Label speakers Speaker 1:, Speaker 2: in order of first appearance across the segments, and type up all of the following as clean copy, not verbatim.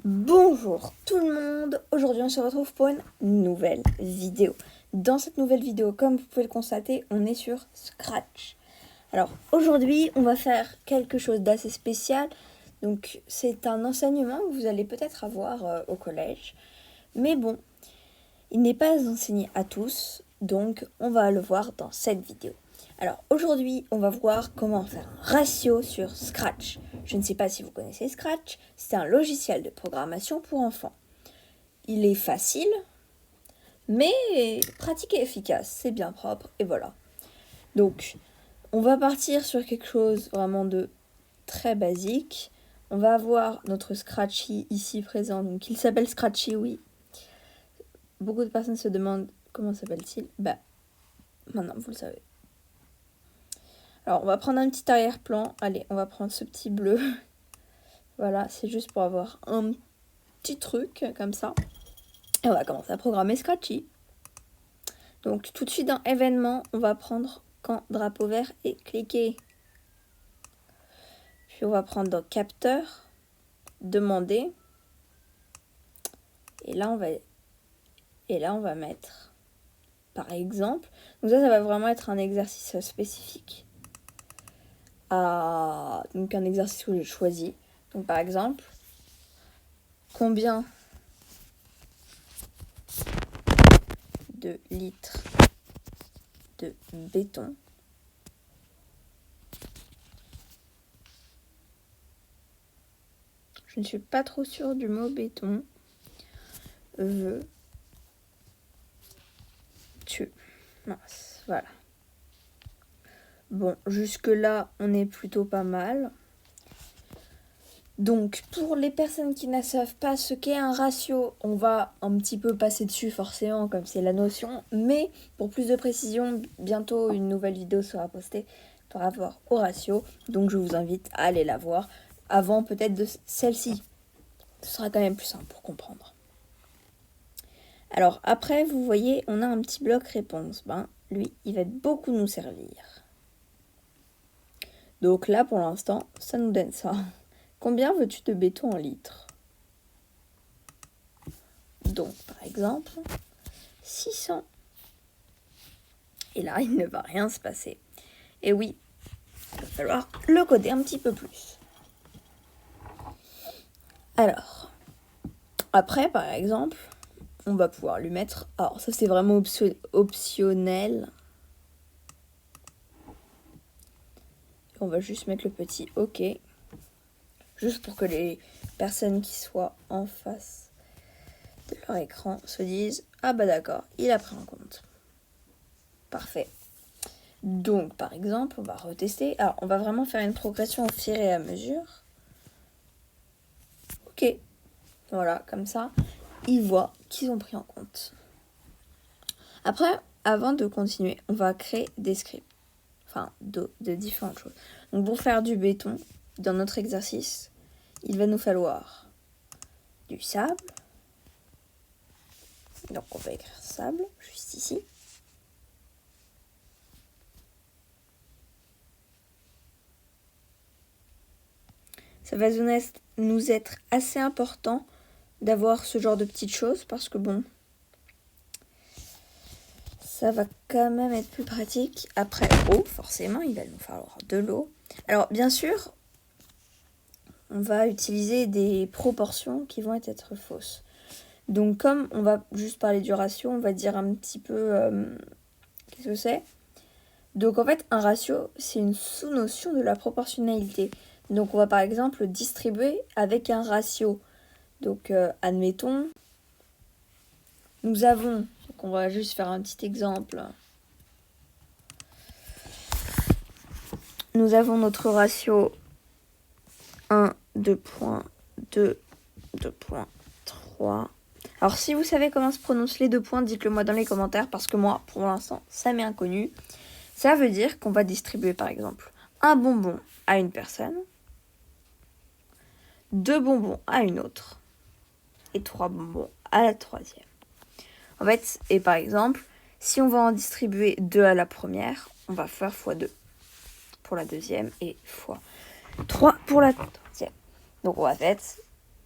Speaker 1: Bonjour tout le monde, aujourd'hui on se retrouve pour une nouvelle vidéo. Dans cette nouvelle vidéo, comme vous pouvez le constater, on est sur Scratch. Alors aujourd'hui on va faire quelque chose d'assez spécial. Donc c'est un enseignement que vous allez peut-être avoir au collège. Mais bon, il n'est pas enseigné à tous, donc on va le voir dans cette vidéo. Alors aujourd'hui, on va voir comment faire un ratio sur Scratch. Je ne sais pas si vous connaissez Scratch, c'est un logiciel de programmation pour enfants. Il est facile, mais pratique et efficace, c'est bien propre, et voilà. Donc, on va partir sur quelque chose vraiment de très basique. On va avoir notre Scratchy ici présent, donc il s'appelle Scratchy, oui. Beaucoup de personnes se demandent comment s'appelle-t-il. Bah, maintenant vous le savez. Alors, on va prendre un petit arrière-plan. Allez, on va prendre ce petit bleu. Voilà, c'est juste pour avoir un petit truc comme ça. Et on va commencer à programmer Scratchy. Donc, tout de suite dans événement, on va prendre quand drapeau vert et cliquer. Puis, on va prendre dans capteur, demander. Et là, on va mettre, par exemple. Donc ça va vraiment être un exercice spécifique. Donc, un exercice que j'ai choisi. Donc, par exemple, combien de litres de béton je ne suis pas trop sûre du mot béton veux-tu. Mince, voilà. Bon, jusque là on est plutôt pas mal. Donc pour les personnes qui ne savent pas ce qu'est un ratio, on va un petit peu passer dessus forcément comme c'est la notion, mais pour plus de précision, bientôt une nouvelle vidéo sera postée par rapport au ratio, donc je vous invite à aller la voir avant peut-être de celle-ci. Ce sera quand même plus simple pour comprendre. Alors après, vous voyez, on a un petit bloc réponse. Lui, il va beaucoup nous servir. Donc là, pour l'instant, ça nous donne ça. Combien veux-tu de béton en litres? Donc, par exemple, 600. Et là, il ne va rien se passer. Et oui, il va falloir le coder un petit peu plus. Alors, après, par exemple, on va pouvoir lui mettre... Alors, ça, c'est vraiment optionnel. On va juste mettre le petit OK. Juste pour que les personnes qui soient en face de leur écran se disent « Ah bah d'accord, il a pris en compte. » Parfait. Donc, par exemple, on va retester. Alors, on va vraiment faire une progression au fur et à mesure. OK. Voilà, comme ça, ils voient qu'ils ont pris en compte. Après, avant de continuer, on va créer des scripts. Enfin, de différentes choses. Donc, pour faire du béton, dans notre exercice, il va nous falloir du sable. Donc, on va écrire sable, juste ici. Ça va nous être assez important d'avoir ce genre de petites choses parce que bon, ça va quand même être plus pratique. Après, eau, forcément, il va nous falloir de l'eau. Alors, bien sûr, on va utiliser des proportions qui vont être fausses. Donc, comme on va juste parler du ratio, on va dire un petit peu... qu'est-ce que c'est? Donc, en fait, un ratio, c'est une sous-notion de la proportionnalité. Donc, on va par exemple distribuer avec un ratio. Donc, admettons, nous avons, donc on va juste faire un petit exemple. Nous avons notre ratio 1, 2.2, 2.3. Alors, si vous savez comment se prononcent les 2 points, dites-le moi dans les commentaires parce que moi, pour l'instant, ça m'est inconnu. Ça veut dire qu'on va distribuer, par exemple, un bonbon à une personne, 2 bonbons à une autre et 3 bonbons à la troisième. En fait, et par exemple, si on va en distribuer 2 à la première, on va faire x2 pour la deuxième et x3 pour la troisième. Donc on va faire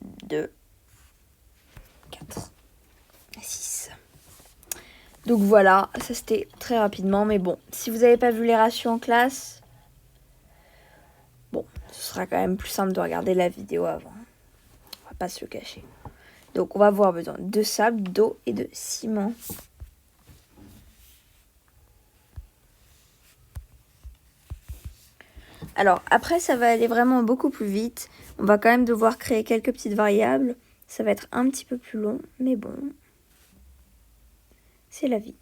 Speaker 1: 2 4, 6. Donc voilà, ça c'était très rapidement. Mais bon, si vous n'avez pas vu les ratios en classe, bon, ce sera quand même plus simple de regarder la vidéo avant. On va pas se le cacher. Donc on va avoir besoin de sable, d'eau et de ciment. Alors après ça va aller vraiment beaucoup plus vite. On va quand même devoir créer quelques petites variables. Ça va être un petit peu plus long, mais bon, c'est la vie.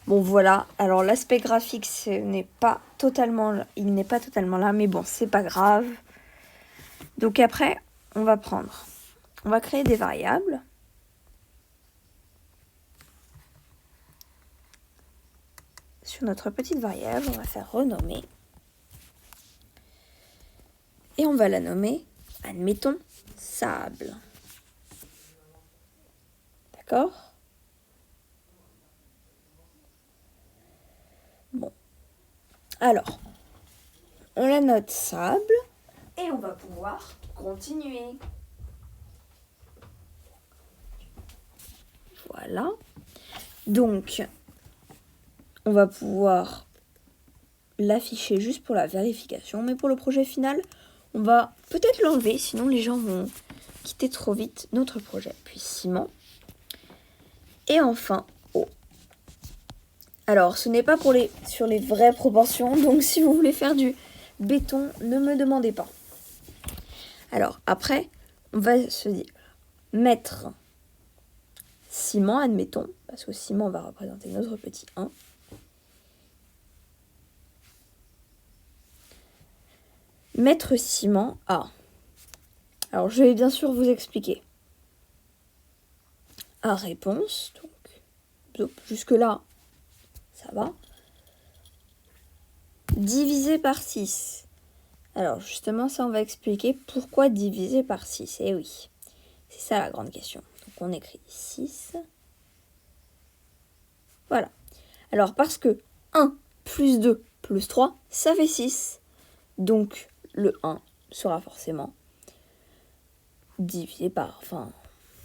Speaker 1: Bon voilà, alors l'aspect graphique il n'est pas totalement là, mais bon, c'est pas grave. Donc après, on va créer des variables. Sur notre petite variable, on va faire renommer. Et on va la nommer, admettons, sable. D'accord ? Bon. Alors, on la note sable et on va pouvoir continuer. Voilà. Donc, on va pouvoir l'afficher juste pour la vérification. Mais pour le projet final, on va peut-être l'enlever. Sinon, les gens vont quitter trop vite notre projet. Puis ciment. Et enfin, eau. Alors, ce n'est pas sur les vraies proportions. Donc, si vous voulez faire du béton, ne me demandez pas. Alors, après, on va se dire mettre ciment, admettons. Parce que ciment va représenter notre petit 1. Mettre ciment à. Alors, je vais bien sûr vous expliquer. À réponse, donc, jusque-là, ça va. Divisé par 6. Alors, justement, ça, on va expliquer pourquoi diviser par 6. Eh oui, c'est ça la grande question. Donc, on écrit 6. Voilà. Alors, parce que 1 plus 2 plus 3, ça fait 6. Donc, le 1 sera forcément divisé par... Enfin,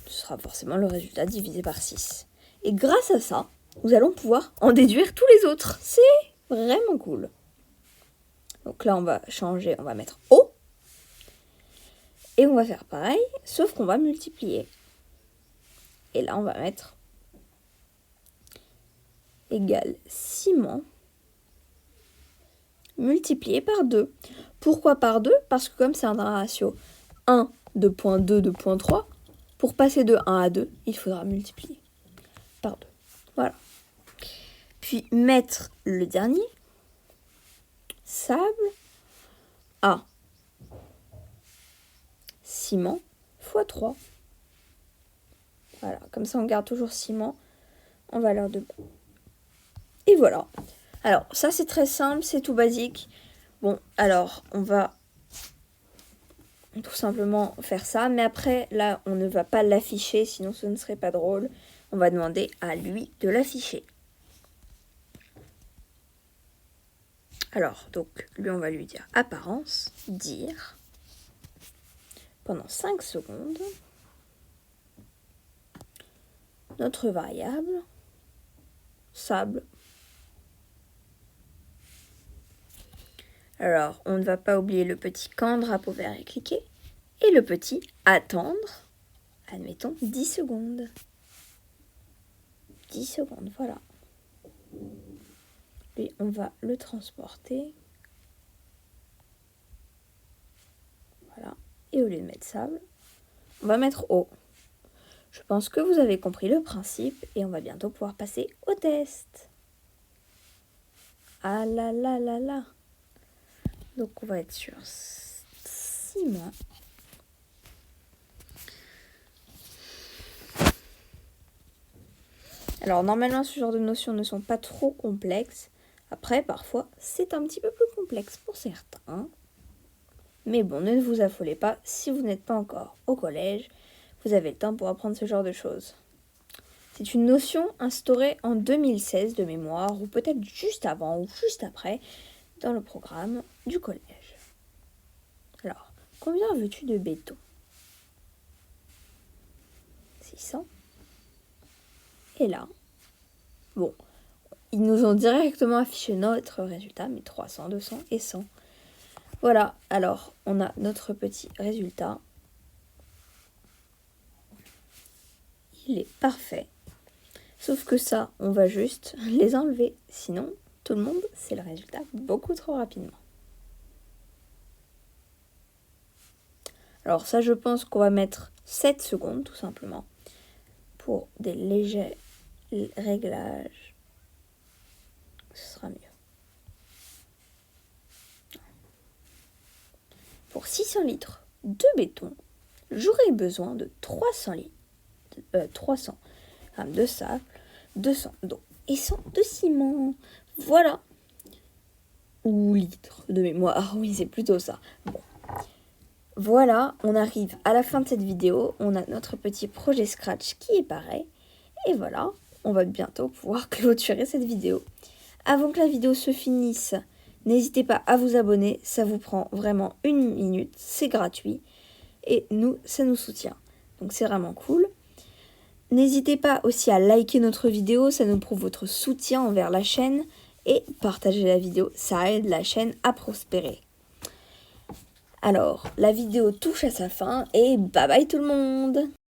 Speaker 1: ce sera forcément le résultat divisé par 6. Et grâce à ça, nous allons pouvoir en déduire tous les autres. C'est vraiment cool. Donc là, on va changer, on va mettre O. Et on va faire pareil, sauf qu'on va multiplier. Et là, on va mettre égal ciment multiplié par 2. Pourquoi par 2 ? Parce que comme c'est un ratio 1, 2.2, 2.3, pour passer de 1 à 2, il faudra multiplier par 2. Voilà. Puis mettre le dernier, sable à ciment fois 3. Voilà, comme ça on garde toujours ciment en valeur de bas. Et voilà. Alors, ça c'est très simple, c'est tout basique. Bon, alors, on va tout simplement faire ça. Mais après, là, on ne va pas l'afficher, sinon ce ne serait pas drôle. On va demander à lui de l'afficher. Alors, donc, lui, on va lui dire apparence, dire, pendant 5 secondes, notre variable, sable. Alors, on ne va pas oublier le petit quand, drapeau vert et cliquer. Et le petit attendre, admettons, 10 secondes. 10 secondes, voilà. Et on va le transporter. Voilà. Et au lieu de mettre sable, on va mettre eau. Je pense que vous avez compris le principe et on va bientôt pouvoir passer au test. Ah là là là là. Donc on va être sur ciment. Alors normalement ce genre de notions ne sont pas trop complexes. Après parfois c'est un petit peu plus complexe pour certains. Mais bon, ne vous affolez pas, si vous n'êtes pas encore au collège, vous avez le temps pour apprendre ce genre de choses. C'est une notion instaurée en 2016 de mémoire, ou peut-être juste avant ou juste après. dans le programme du collège. Alors, combien veux-tu de béton? 600. Et là, bon, ils nous ont directement affiché notre résultat, mais 300, 200 et 100. Voilà, alors on a notre petit résultat. Il est parfait. Sauf que ça, on va juste les enlever. Sinon, tout le monde, c'est le résultat beaucoup trop rapidement. Alors ça, je pense qu'on va mettre 7 secondes, tout simplement, pour des légers réglages. Ce sera mieux. Pour 600 litres de béton, j'aurai besoin de 300 grammes de sable, 200 d'eau et 100 de ciment. Voilà. Ou litres de mémoire, oui, c'est plutôt ça. Bon. Voilà, on arrive à la fin de cette vidéo. On a notre petit projet Scratch qui est pareil. Et voilà, on va bientôt pouvoir clôturer cette vidéo. Avant que la vidéo se finisse, n'hésitez pas à vous abonner. Ça vous prend vraiment 1 minute, c'est gratuit. Et nous, ça nous soutient. Donc c'est vraiment cool. N'hésitez pas aussi à liker notre vidéo, ça nous prouve votre soutien envers la chaîne. Et partager la vidéo, ça aide la chaîne à prospérer. Alors, la vidéo touche à sa fin et bye bye tout le monde!